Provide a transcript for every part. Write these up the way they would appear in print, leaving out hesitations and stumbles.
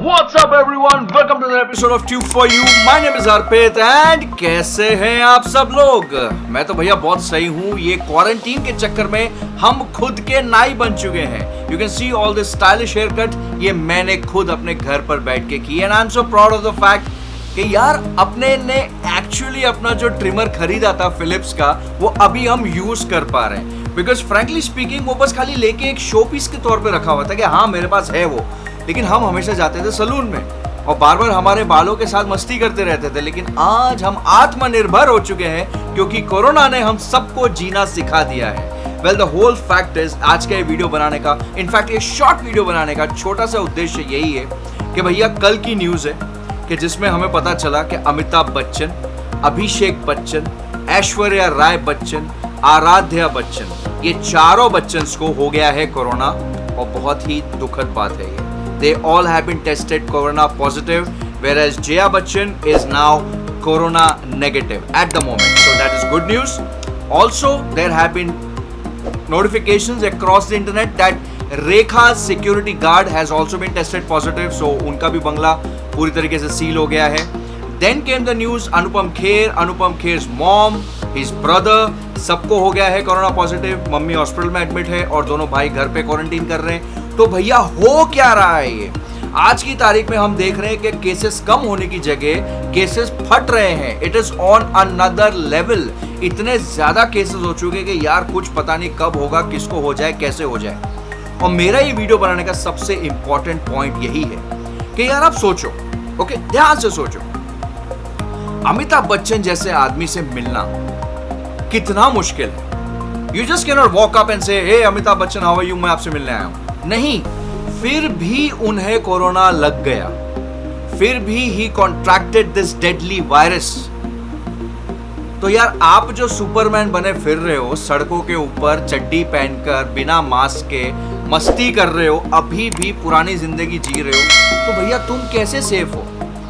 What's up everyone? Welcome to the episode of Tube for You. My name is Arpit and कैसे हैं आप सब लोग? मैं तो भैया बहुत सही हूँ। ये क्वारंटीन के चक्कर में हम खुद के नाई बन चुके हैं। You can see all this stylish haircut. ये मैंने खुद अपने घर पर बैठ के की and I'm so proud of the fact कि यार अपने ने एक्चुअली अपना जो ट्रिमर खरीदा था फिलिप्स का वो अभी हम यूज कर पा रहे हैं। बिकॉज फ्रेंकली स्पीकिंग वो बस खाली लेके एक शो पीस के तौर पे रखा हुआ था कि हाँ मेरे पास है वो, लेकिन हम हमेशा जाते थे सलून में और बार बार हमारे बालों के साथ मस्ती करते रहते थे। लेकिन आज हम आत्मनिर्भर हो चुके हैं क्योंकि कोरोना ने हम सबको जीना सिखा दिया है। Well the whole fact is आज का ये वीडियो बनाने का, इनफैक्ट ये शॉर्ट वीडियो बनाने का छोटा सा उद्देश्य यही है कि भैया कल की न्यूज है कि जिसमें हमें पता चला कि अमिताभ बच्चन, अभिषेक बच्चन, ऐश्वर्या राय बच्चन, आराध्या बच्चन, ये चारों बच्चन को हो गया है कोरोना और बहुत ही दुखद बात है ये। They all have been tested corona positive, whereas Jaya Bachchan is now corona negative at the moment. So that is good news. Also, there have been notifications across the internet that Rekha's security guard has also been tested positive. So उनका भी बंगला पूरी तरीके से seal हो गया है. Then came the news Anupam Kher's mom, his brother, सबको हो गया है कोरोना पॉजिटिव। मम्मी हॉस्पिटल में एडमिट है और दोनों भाई घर पे क्वारंटीन कर रहे हैं। तो भैया हो क्या रहा है ये? आज की तारीख में हम देख रहे हैं कि केसेस कम होने की जगह केसेस फट रहे हैं। It is on another level. इतने ज्यादा केसेस हो चुके हैं कि यार कुछ पता नहीं कब होगा, किसको हो जाए, कैसे हो जाए। और मेरा ये वीडियो बनाने का सबसे इंपॉर्टेंट पॉइंट यही है कि यार आप सोचो, ओके, ध्यान से सोचो, अमिताभ बच्चन जैसे आदमी से मिलना कितना मुश्किल है। You just can not walk up and say hey Amitabh Bachchan how are you, मैं आपसे मिलने आया हूं। नहीं, फिर भी उन्हें कोरोना लग गया, फिर भी ही कॉन्ट्रैक्टेड दिस डेडली वायरस। तो यार आप जो सुपरमैन बने फिर रहे हो सड़कों के ऊपर चड्डी पहनकर बिना मास्क के मस्ती कर रहे हो, अभी भी पुरानी जिंदगी जी रहे हो, तो भैया तुम कैसे सेफ हो?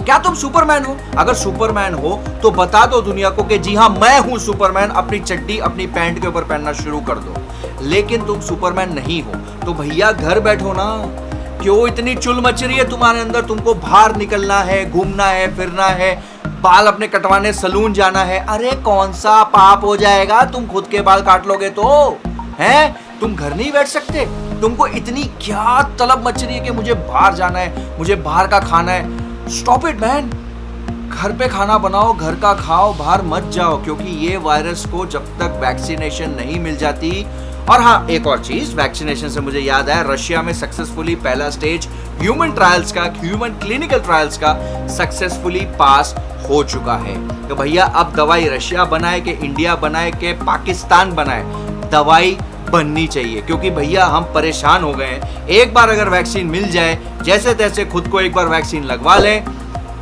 क्या तुम सुपरमैन हो? अगर सुपरमैन हो तो बता दो दुनिया को कि जी हाँ मैं हूं सुपरमैन, अपनी चड्डी अपनी पैंट के ऊपर पहनना शुरू कर दो। लेकिन तुम सुपरमैन नहीं हो तो भैया घर बैठो ना। क्यों इतनी चुल मच रही है तुम्हारे अंदर? तुमको बाहर निकलना है, घूमना है, फिरना है, बाल अपने कटवाने सलून जाना है। अरे कौन सा पाप हो जाएगा तुम खुद के बाल काट लोगे तो? हैं? तुम घर नहीं बैठ सकते? तुमको इतनी क्या तलब मच रही है कि मुझे बाहर जाना है, मुझे बाहर का खाना है? Stop it man. घर पे खाना बनाओ, घर का खाओ, बाहर मत जाओ, क्योंकि ये वायरस को जब तक वैक्सीनेशन नहीं मिल जाती। और हाँ, एक और चीज, वैक्सीनेशन से मुझे याद आया, रशिया में सक्सेसफुली पहला स्टेज ह्यूमन ट्रायल्स का, ह्यूमन क्लिनिकल ट्रायल्स का सक्सेसफुली पास हो चुका है। तो भैया अब दवाई रशिया बनाए कि इंडिया बनाए कि पाकिस्तान बनाए, दवाई बननी चाहिए, क्योंकि भैया हम परेशान हो गए हैं। एक बार अगर वैक्सीन मिल जाए, जैसे तैसे खुद को एक बार वैक्सीन लगवा लें,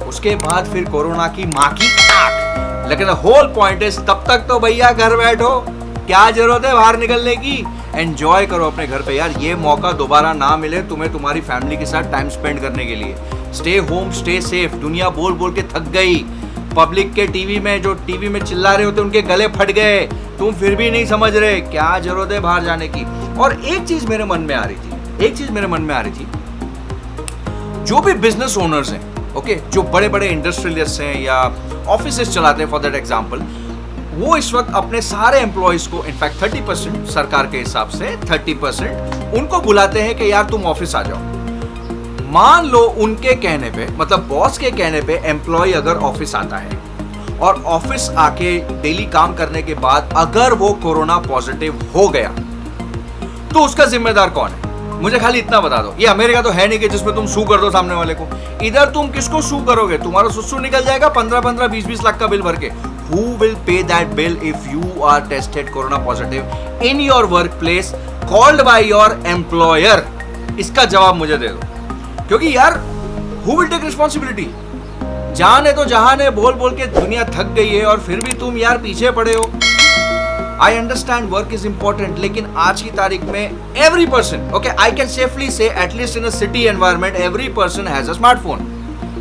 उसके बाद फिर कोरोना की माँ की आंख। लेकिन होल पॉइंट इज तब तक तो भैया घर बैठो, क्या जरूरत है बाहर निकलने की? एंजॉय करो अपने घर पे यार। ये मौका दोबारा ना मिले तुम्हें तुम्हारी फैमिली के साथ टाइम स्पेंड करने के लिए। Stay home, stay safe. दुनिया बोल बोल के थक गई। पब्लिक के टीवी में जो टीवी में चिल्ला रहे होते उनके गले फट गए, तुम फिर भी नहीं समझ रहे, क्या जरूरत है बाहर जाने की? और एक चीज मेरे मन में आ रही थी, जो भी बिजनेस ओनर्स हैं, ओके, जो बड़े बड़े इंडस्ट्रियलिस्ट हैं या ऑफिसेस चलाते हैं फॉर दैट एग्जांपल, वो इस वक्त अपने सारे एम्प्लॉयज को, इनफैक्ट 30% सरकार के हिसाब से 30% उनको बुलाते हैं कि यार तुम ऑफिस आ जाओ। मान लो उनके कहने पे, मतलब बॉस के कहने पे एम्प्लॉय अगर ऑफिस आता है और ऑफिस आके डेली काम करने के बाद अगर वो कोरोना पॉजिटिव हो गया तो उसका जिम्मेदार कौन है? मुझे खाली इतना बता दो। ये अमेरिका तो है नहीं कि जिसमें तुम सू कर दो सामने वाले को। इधर तुम किसको सू करोगे? तुम्हारा सुसु निकल जाएगा 15-15, 20-20 लाख का बिल भर के। Who will pay that bill if you are tested corona positive in your workplace called by your employer? इसका जवाब मुझे दे दो, क्योंकि यार who will take responsibility? जान है तो जहान है बोल बोल के दुनिया थक गई है और फिर भी तुम यार पीछे पड़े हो। I understand work is important, लेकिन आज की तारीख में every person, okay, I can safely say at least in a city environment every person has a smartphone.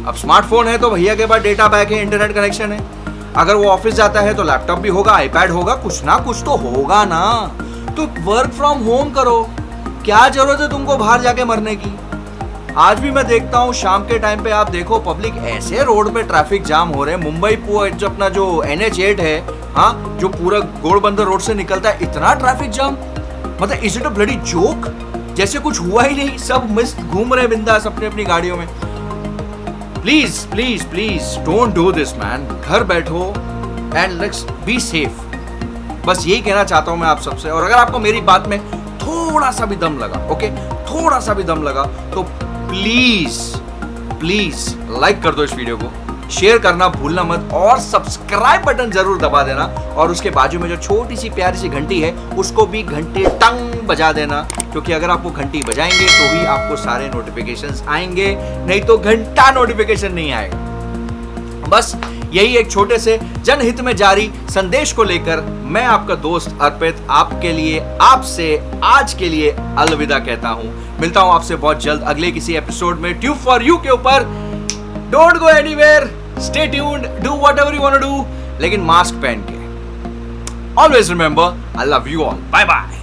अब स्मार्टफोन है तो भैया के पास डेटा पैक है, इंटरनेट कनेक्शन है। अगर वो ऑफिस जाता है तो लैपटॉप भी होगा, आईपैड होगा, कुछ ना कुछ तो होगा ना। तो वर्क फ्रॉम होम करो, क्या जरूरत है तुमको बाहर जाके मरने की? आज भी मैं देखता हूँ शाम के टाइम पे, आप देखो पब्लिक ऐसे रोड पे ट्रैफिक जाम हो रहे हैं। मुंबई जो अपना जो NH8 है, हाँ, जो पूरा घोड़बंदर रोड से निकलता है, इतना ट्रैफिक जाम, मतलब is it a bloody joke? जैसे कुछ हुआ ही नहीं, सब मस्त घूम रहे बिंदास अपनी अपनी गाड़ियों में। Please please please don't do this man. घर बैठो एंड लेट्स बी सेफ। बस यही कहना चाहता हूं मैं आप सबसे। और अगर आपको मेरी बात में थोड़ा सा भी दम लगा, ओके, थोड़ा सा भी दम लगा, तो प्लीज प्लीज लाइक कर दो इस वीडियो को, शेयर करना भूलना मत, और सब्सक्राइब बटन जरूर दबा देना। और उसके बाजू में जो छोटी सी प्यारी सी घंटी है, उसको भी घंटे टंग बजा देना, क्योंकि अगर आप वो घंटी बजाएंगे तो ही आपको सारे नोटिफिकेशंस आएंगे, नहीं तो घंटा नोटिफिकेशन नहीं आएगा। बस यही एक छोटे से जनहित में जारी संदेश को लेकर मैं आपका दोस्त अर्पित आपके लिए, आपसे आज के लिए अलविदा कहता हूं। मिलता हूं आपसे बहुत जल्द अगले किसी एपिसोड में ट्यूब फॉर यू के ऊपर। Don't go anywhere, stay tuned, do whatever you want to do, लेकिन मास्क पहन के। Always remember, I love you all, bye bye.